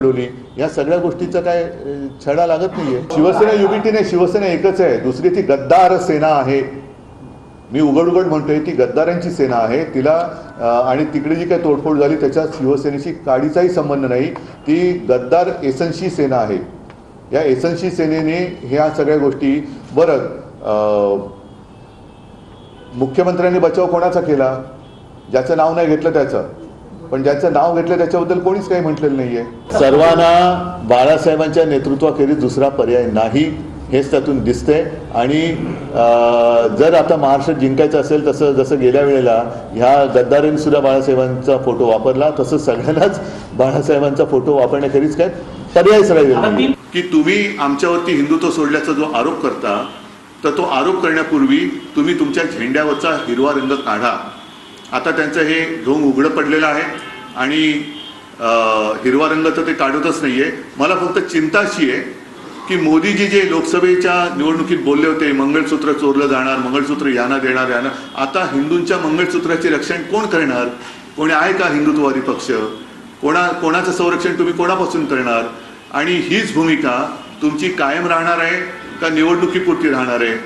मिळवली या सगळ्या गोष्टीचा काय छडा लागत नाहीये। शिवसेना युबीटी नाही, शिवसेना एकच आहे, दुसरी ती गद्दार सेना आहे। मी उघड म्हणतोय ती गद्दारांची सेना आहे। तिला आणि तिकडे जी काही तोडफोड झाली त्याच्या शिवसेनेशी काडीचाही संबंध नाही। ती गद्दार एसनशी सेना आहे। या एसनशी सेनेने ह्या सगळ्या गोष्टी मुख्यमंत्र्यांनी बचाव कोणाचा केला? ज्याचं नाव नाही घेतलं त्याचं, पण ज्याचं नाव घेतलं त्याच्याबद्दल कोणीच काही म्हटलेलं नाहीये। सर्वांना बाळासाहेबांच्या नेतृत्वाखेरीज दुसरा पर्याय नाही हेच त्यातून दिसतंय। आणि जर आता महाराष्ट्र जिंकायचं असेल तसं जसं गेल्या वेळेला ह्या गद्दारांनी सुद्धा बाळासाहेबांचा फोटो वापरला, तसं सगळ्यांनाच बाळासाहेबांचा फोटो वापरण्याखेरीज काय पर्यायच राहिलेला नाही। की तुम्ही आमच्यावरती हिंदुत्व सोडल्याचा जो आरोप करता, तर तो आरोप करण्यापूर्वी तुम्ही तुमच्या झेंड्यावरचा हिरवा रंग काढा। आता त्यांचं हे ढोंग उघडं पडलेलं आहे आणि हिरवा रंग तर ते काढतच नाहीये। मला फक्त चिंता अशी आहे की मोदीजी जे लोकसभेच्या निवडणुकीत बोलले होते, मंगळसूत्र चोरलं जाणार, मंगळसूत्र यांना देणार, आता हिंदूंच्या मंगळसूत्राचे रक्षण कोण करणार? कोणी आहे का हिंदुत्ववादी पक्ष? कोणाचं संरक्षण तुम्ही कोणापासून करणार? आणि हीच भूमिका तुमची कायम राहणार आहे का निवडणुकीपुरती राहणार आहे?